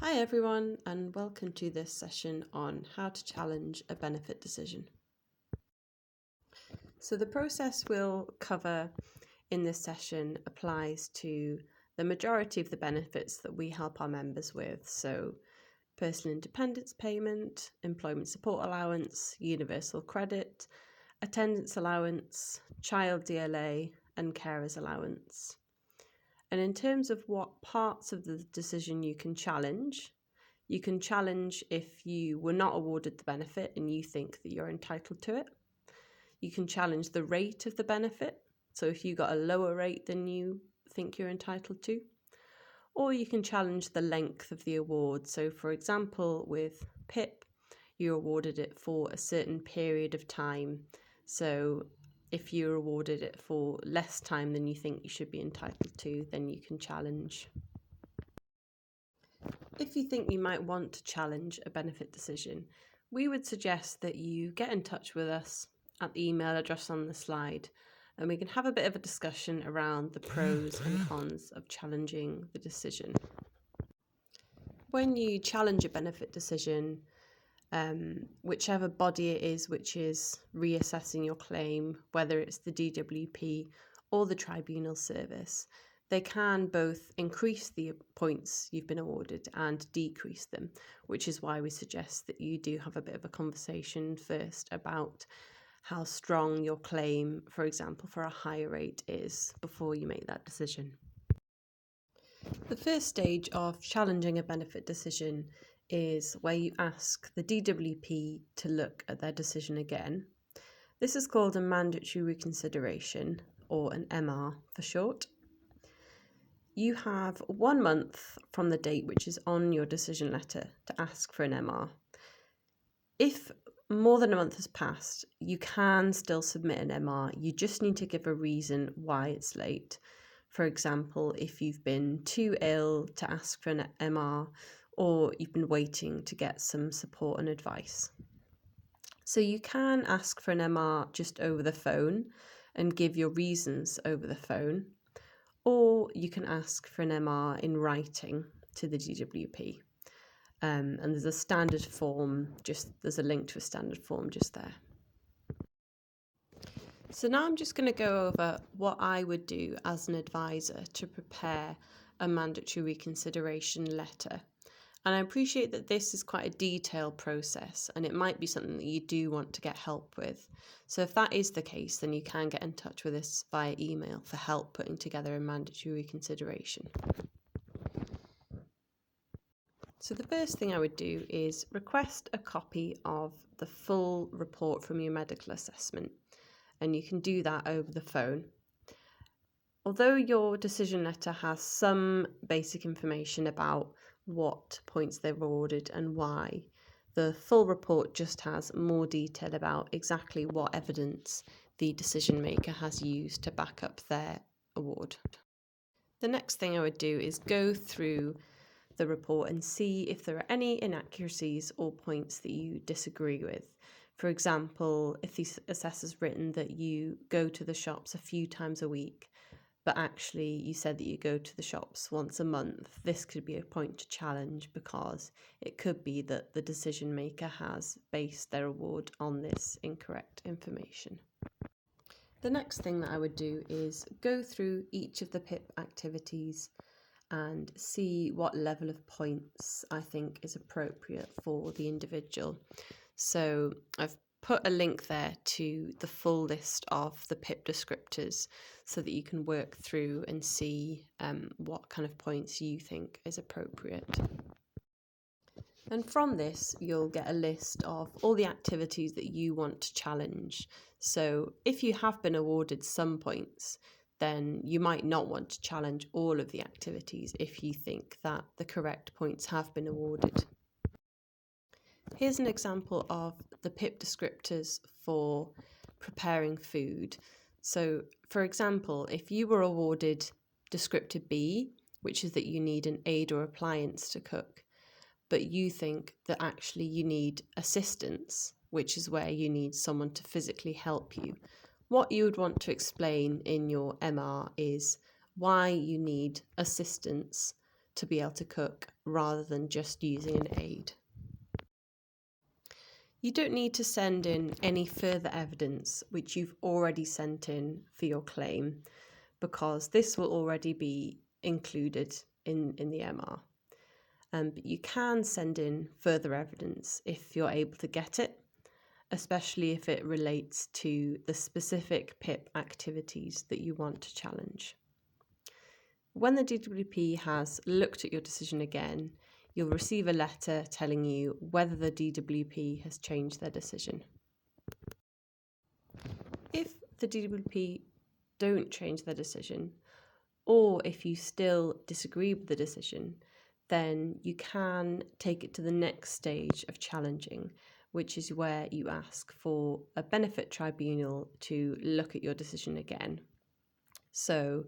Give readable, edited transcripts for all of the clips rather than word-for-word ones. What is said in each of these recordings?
Hi everyone, and welcome to this session on how to challenge a benefit decision. So the process we'll cover in this session applies to the majority of the benefits that we help our members with. So personal independence payment, employment support allowance, universal credit, attendance allowance, child DLA, and carers allowance. And in terms of what parts of the decision you can challenge if you were not awarded the benefit and you think that you're entitled to it. You can challenge the rate of the benefit. So if you got a lower rate than you think you're entitled to. Or you can challenge the length of the award. So for example, with PIP, you're awarded it for a certain period of time. So if you're awarded it for less time than you think you should be entitled to, then you can challenge. If you think you might want to challenge a benefit decision, we would suggest that you get in touch with us at the email address on the slide, and we can have a bit of a discussion around the pros and cons of challenging the decision. When you challenge a benefit decision, whichever body it is which is reassessing your claim, whether it's the DWP or the tribunal service, they can both increase the points you've been awarded and decrease them, which is why we suggest that you do have a bit of a conversation first about how strong your claim, for example, for a higher rate is before you make that decision. The first stage of challenging a benefit decision is where you ask the DWP to look at their decision again. This is called a mandatory reconsideration, or an MR for short. You have 1 month from the date which is on your decision letter to ask for an MR. If more than a month has passed, you can still submit an MR. You just need to give a reason why it's late. For example, if you've been too ill to ask for an MR, or you've been waiting to get some support and advice. So you can ask for an MR just over the phone and give your reasons over the phone, or you can ask for an MR in writing to the DWP. And there's a standard form, there's a link to a standard form just there. So now I'm just going to go over what I would do as an advisor to prepare a mandatory reconsideration letter. And I appreciate that this is quite a detailed process and it might be something that you do want to get help with. So if that is the case, then you can get in touch with us via email for help putting together a mandatory reconsideration. So the first thing I would do is request a copy of the full report from your medical assessment, and you can do that over the phone. Although your decision letter has some basic information about what points they've awarded and why, the full report just has more detail about exactly what evidence the decision maker has used to back up their award. The next thing I would do is go through the report and see if there are any inaccuracies or points that you disagree with. For example, if the assessor's written that you go to the shops a few times a week, but actually you said that you go to the shops once a month, this could be a point to challenge because it could be that the decision maker has based their award on this incorrect information. The next thing that I would do is go through each of the PIP activities and see what level of points I think is appropriate for the individual. So I've put a link there to the full list of the PIP descriptors so that you can work through and see what kind of points you think is appropriate. And from this, you'll get a list of all the activities that you want to challenge. So if you have been awarded some points, then you might not want to challenge all of the activities if you think that the correct points have been awarded. Here's an example of the PIP descriptors for preparing food. So, for example, if you were awarded descriptor B, which is that you need an aid or appliance to cook, but you think that actually you need assistance, which is where you need someone to physically help you, what you would want to explain in your MR is why you need assistance to be able to cook rather than just using an aid. You don't need to send in any further evidence which you've already sent in for your claim, because this will already be included in the MR. But you can send in further evidence if you're able to get it, especially if it relates to the specific PIP activities that you want to challenge. When the DWP has looked at your decision again, you'll receive a letter telling you whether the DWP has changed their decision. If the DWP don't change their decision, or if you still disagree with the decision, then you can take it to the next stage of challenging, which is where you ask for a benefit tribunal to look at your decision again. So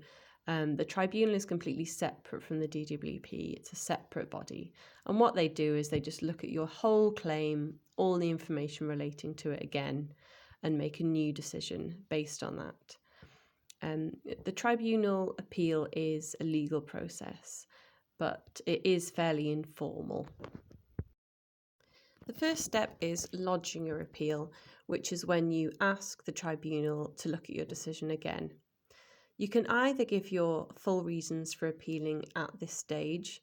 the tribunal is completely separate from the DWP. It's a separate body. And what they do is they just look at your whole claim, all the information relating to it again, and make a new decision based on that. The tribunal appeal is a legal process, but it is fairly informal. The first step is lodging your appeal, which is when you ask the tribunal to look at your decision again. You can either give your full reasons for appealing at this stage,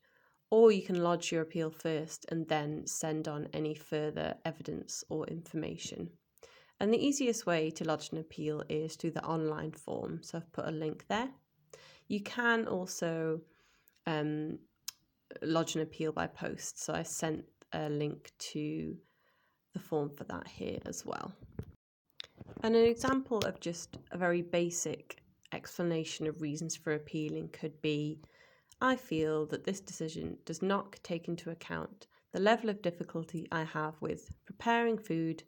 or you can lodge your appeal first and then send on any further evidence or information. And the easiest way to lodge an appeal is through the online form, so I've put a link there. You can also lodge an appeal by post, so I sent a link to the form for that here as well. And an example of just a very basic explanation of reasons for appealing could be, I feel that this decision does not take into account the level of difficulty I have with preparing food,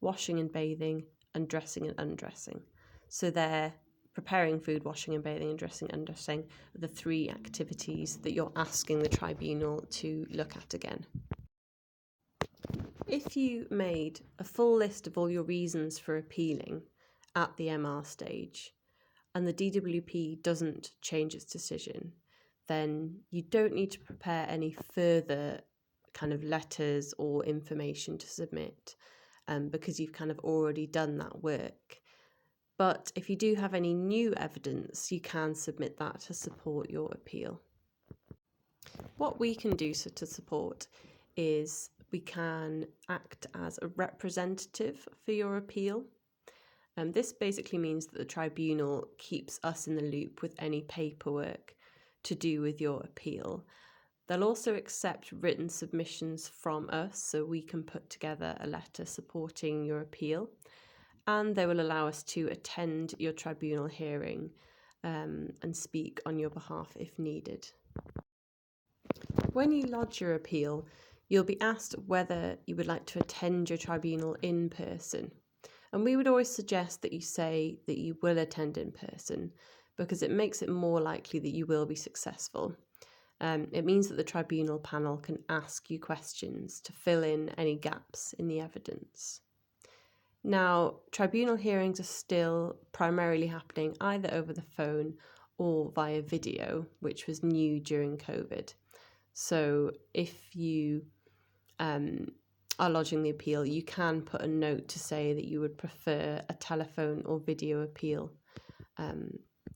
washing and bathing, and dressing and undressing. So they're preparing food, washing and bathing, and dressing and undressing are the three activities that you're asking the tribunal to look at again. If you made a full list of all your reasons for appealing at the MR stage, and the DWP doesn't change its decision, then you don't need to prepare any further kind of letters or information to submit, because you've kind of already done that work. But if you do have any new evidence, you can submit that to support your appeal. What we can do to support is we can act as a representative for your appeal. This basically means that the tribunal keeps us in the loop with any paperwork to do with your appeal. They'll also accept written submissions from us, so we can put together a letter supporting your appeal, and they will allow us to attend your tribunal hearing and speak on your behalf if needed. When you lodge your appeal, you'll be asked whether you would like to attend your tribunal in person. And we would always suggest that you say that you will attend in person, because it makes it more likely that you will be successful. It means that the tribunal panel can ask you questions to fill in any gaps in the evidence. Now, tribunal hearings are still primarily happening either over the phone or via video, which was new during COVID. So if you are lodging the appeal, you can put a note to say that you would prefer a telephone or video appeal,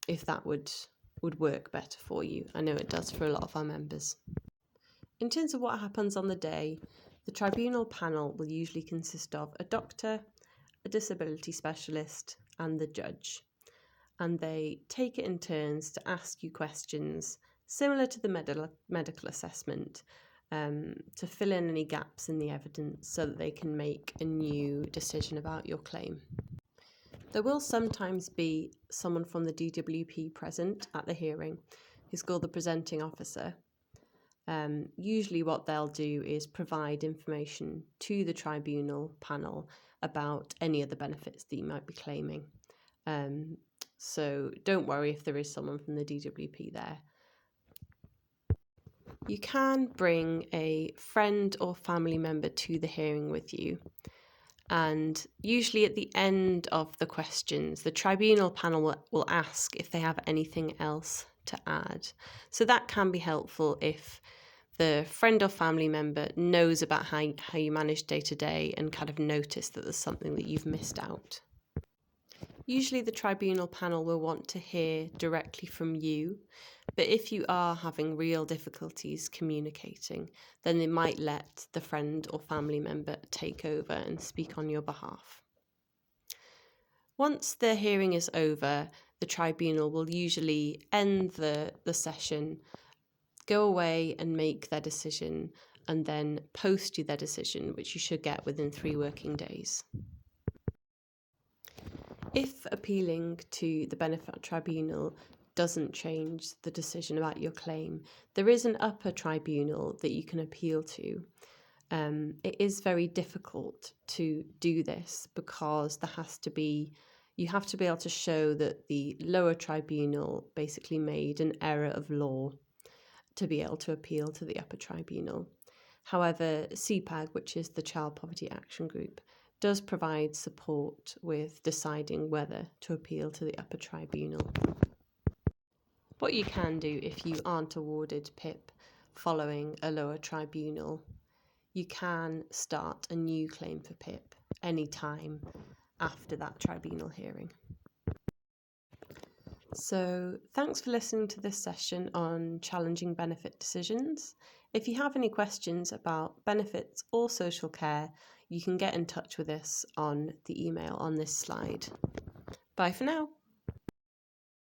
if that would work better for you. I know it does for a lot of our members. In terms of what happens on the day, the tribunal panel will usually consist of a doctor, a disability specialist, and the judge. And they take it in turns to ask you questions similar to the medical assessment, to fill in any gaps in the evidence so that they can make a new decision about your claim. There will sometimes be someone from the DWP present at the hearing, who's called the presenting officer. Usually what they'll do is provide information to the tribunal panel about any of the benefits that you might be claiming. So don't worry if there is someone from the DWP there. You can bring a friend or family member to the hearing with you. And usually at the end of the questions, the tribunal panel will ask if they have anything else to add. So that can be helpful if the friend or family member knows about how you manage day to day and kind of notice that there's something that you've missed out. Usually the tribunal panel will want to hear directly from you, but if you are having real difficulties communicating, then they might let the friend or family member take over and speak on your behalf. Once the hearing is over, the tribunal will usually end the session, go away and make their decision, and then post you their decision, which you should get within 3 working days. If appealing to the benefit tribunal doesn't change the decision about your claim, there is an upper tribunal that you can appeal to. It is very difficult to do this because you have to be able to show that the lower tribunal basically made an error of law to be able to appeal to the upper tribunal. However, CPAG, which is the Child Poverty Action Group, does provide support with deciding whether to appeal to the upper tribunal. What you can do if you aren't awarded PIP following a lower tribunal, you can start a new claim for PIP any time after that tribunal hearing. So thanks for listening to this session on challenging benefit decisions. If you have any questions about benefits or social care, you can get in touch with us on the email on this slide. Bye for now.